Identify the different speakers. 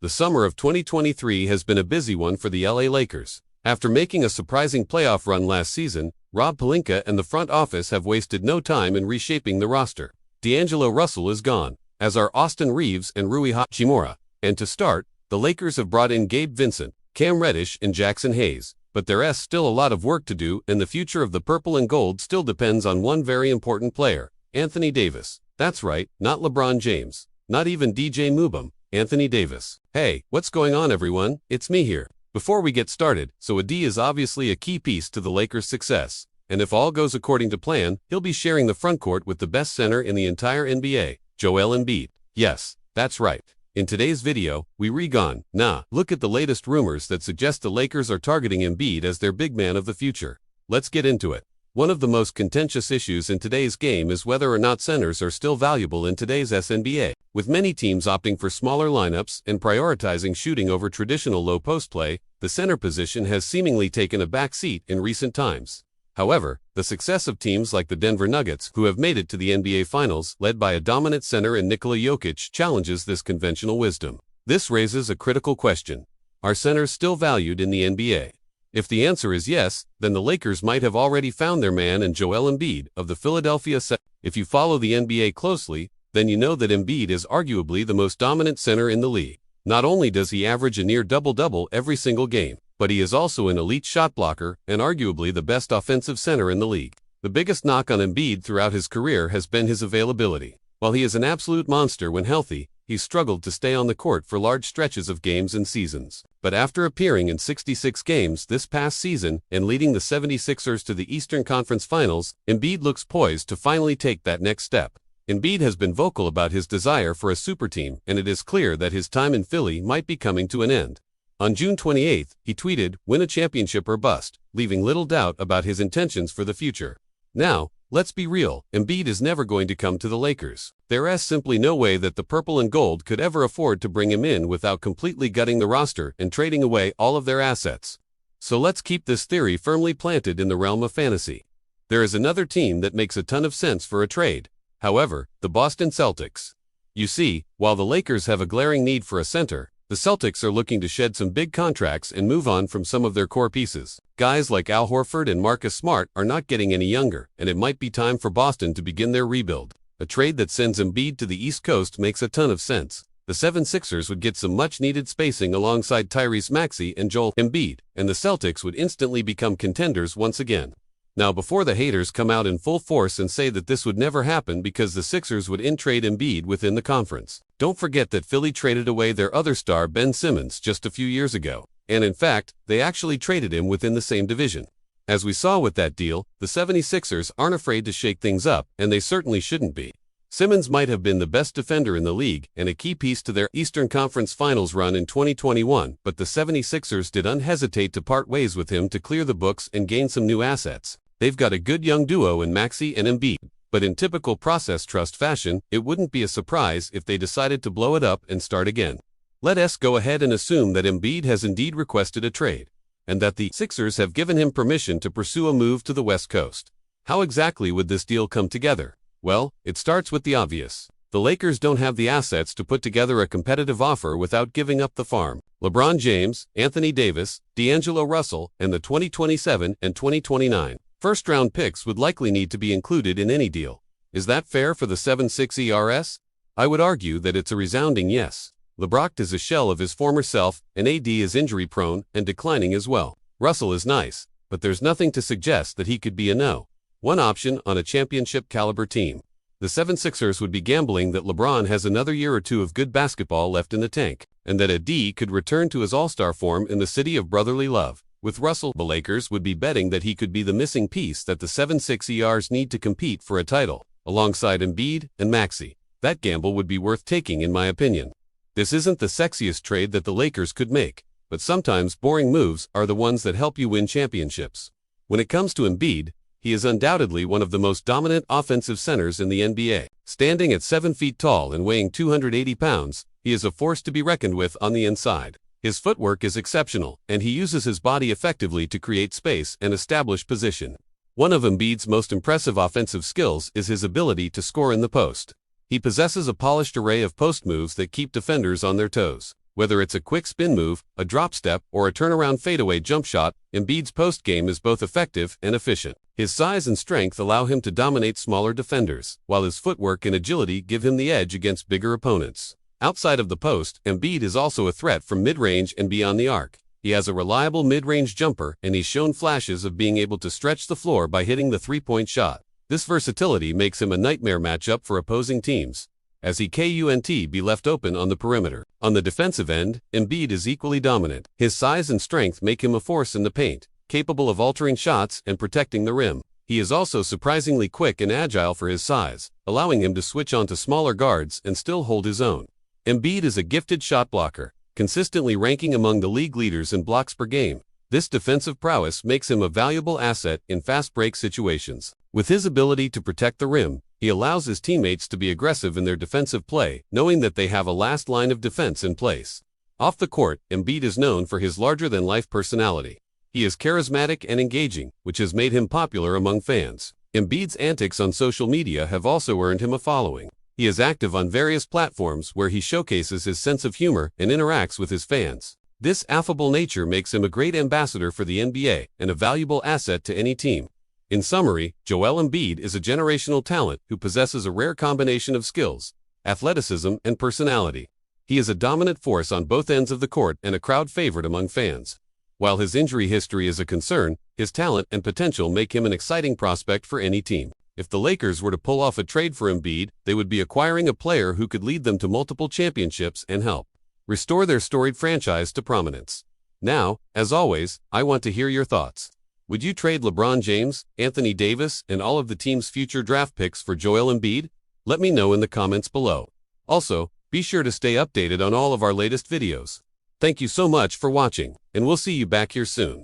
Speaker 1: The summer of 2023 has been a busy one for the LA Lakers. After making a surprising playoff run last season, Rob Pelinka and the front office have wasted no time in reshaping the roster. D'Angelo Russell is gone, as are Austin Reeves and Rui Hachimura. And to start, the Lakers have brought in Gabe Vincent, Cam Reddish, and Jackson Hayes. But there's still a lot of work to do, and the future of the purple and gold still depends on one very important player, Anthony Davis. That's right, not LeBron James. Not even DJ Mubam, Anthony Davis. Hey, what's going on everyone? It's me here. Before we get started, so AD is obviously a key piece to the Lakers' success. And if all goes according to plan, he'll be sharing the frontcourt with the best center in the entire NBA, Joel Embiid. Yes, that's right. In today's video, we look at the latest rumors that suggest the Lakers are targeting Embiid as their big man of the future. Let's get into it. One of the most contentious issues in today's game is whether or not centers are still valuable in today's NBA. With many teams opting for smaller lineups and prioritizing shooting over traditional low-post play, the center position has seemingly taken a back seat in recent times. However, the success of teams like the Denver Nuggets, who have made it to the NBA Finals, led by a dominant center in Nikola Jokic, challenges this conventional wisdom. This raises a critical question. Are centers still valued in the NBA? If the answer is yes, then the Lakers might have already found their man in Joel Embiid of the Philadelphia 76ers. If you follow the NBA closely, then you know that Embiid is arguably the most dominant center in the league. Not only does he average a near double-double every single game, but he is also an elite shot blocker and arguably the best offensive center in the league. The biggest knock on Embiid throughout his career has been his availability. While he is an absolute monster when healthy, he's struggled to stay on the court for large stretches of games and seasons. But after appearing in 66 games this past season and leading the 76ers to the Eastern Conference Finals, Embiid looks poised to finally take that next step. Embiid has been vocal about his desire for a super team, and it is clear that his time in Philly might be coming to an end. On June 28, he tweeted, "Win a championship or bust," leaving little doubt about his intentions for the future. Now, let's be real, Embiid is never going to come to the Lakers. There is simply no way that the purple and gold could ever afford to bring him in without completely gutting the roster and trading away all of their assets. So let's keep this theory firmly planted in the realm of fantasy. There is another team that makes a ton of sense for a trade. However, the Boston Celtics. You see, while the Lakers have a glaring need for a center, the Celtics are looking to shed some big contracts and move on from some of their core pieces. Guys like Al Horford and Marcus Smart are not getting any younger, and it might be time for Boston to begin their rebuild. A trade that sends Embiid to the East Coast makes a ton of sense. The 76ers would get some much-needed spacing alongside Tyrese Maxey and Joel Embiid, and the Celtics would instantly become contenders once again. Now, before the haters come out in full force and say that this would never happen because the Sixers would in-trade Embiid within the conference, don't forget that Philly traded away their other star Ben Simmons just a few years ago, and in fact, they actually traded him within the same division. As we saw with that deal, the 76ers aren't afraid to shake things up, and they certainly shouldn't be. Simmons might have been the best defender in the league and a key piece to their Eastern Conference Finals run in 2021, but the 76ers did unhesitate to part ways with him to clear the books and gain some new assets. They've got a good young duo in Maxey and Embiid, but in typical process trust fashion, it wouldn't be a surprise if they decided to blow it up and start again. Let us go ahead and assume that Embiid has indeed requested a trade, and that the Sixers have given him permission to pursue a move to the West Coast. How exactly would this deal come together? Well, it starts with the obvious. The Lakers don't have the assets to put together a competitive offer without giving up the farm. LeBron James, Anthony Davis, D'Angelo Russell, and the 2027 and 2029 first-round picks would likely need to be included in any deal. Is that fair for the 7-6 ERS? I would argue that it's a resounding yes. LeBron is a shell of his former self, and AD is injury-prone and declining as well. Russell is nice, but there's nothing to suggest that he could be a one option on a championship-caliber team. The 76ers would be gambling that LeBron has another year or two of good basketball left in the tank, and that AD could return to his all-star form in the city of brotherly love. With Russell, the Lakers would be betting that he could be the missing piece that the 7-6 ERs need to compete for a title, alongside Embiid and Maxey. That gamble would be worth taking in my opinion. This isn't the sexiest trade that the Lakers could make, but sometimes boring moves are the ones that help you win championships. When it comes to Embiid, he is undoubtedly one of the most dominant offensive centers in the NBA. Standing at 7 feet tall and weighing 280 pounds, he is a force to be reckoned with on the inside. His footwork is exceptional, and he uses his body effectively to create space and establish position. One of Embiid's most impressive offensive skills is his ability to score in the post. He possesses a polished array of post moves that keep defenders on their toes. Whether it's a quick spin move, a drop step, or a turnaround fadeaway jump shot, Embiid's post game is both effective and efficient. His size and strength allow him to dominate smaller defenders, while his footwork and agility give him the edge against bigger opponents. Outside of the post, Embiid is also a threat from mid-range and beyond the arc. He has a reliable mid-range jumper, and he's shown flashes of being able to stretch the floor by hitting the three-point shot. This versatility makes him a nightmare matchup for opposing teams, as he can't be left open on the perimeter. On the defensive end, Embiid is equally dominant. His size and strength make him a force in the paint, capable of altering shots and protecting the rim. He is also surprisingly quick and agile for his size, allowing him to switch onto smaller guards and still hold his own. Embiid is a gifted shot blocker, consistently ranking among the league leaders in blocks per game. This defensive prowess makes him a valuable asset in fast break situations. With his ability to protect the rim, he allows his teammates to be aggressive in their defensive play, knowing that they have a last line of defense in place. Off the court, Embiid is known for his larger-than-life personality. He is charismatic and engaging, which has made him popular among fans. Embiid's antics on social media have also earned him a following. He is active on various platforms where he showcases his sense of humor and interacts with his fans. This affable nature makes him a great ambassador for the NBA and a valuable asset to any team. In summary, Joel Embiid is a generational talent who possesses a rare combination of skills, athleticism, and personality. He is a dominant force on both ends of the court and a crowd favorite among fans. While his injury history is a concern, his talent and potential make him an exciting prospect for any team. If the Lakers were to pull off a trade for Embiid, they would be acquiring a player who could lead them to multiple championships and help restore their storied franchise to prominence. Now, as always, I want to hear your thoughts. Would you trade LeBron James, Anthony Davis, and all of the team's future draft picks for Joel Embiid? Let me know in the comments below. Also, be sure to stay updated on all of our latest videos. Thank you so much for watching, and we'll see you back here soon.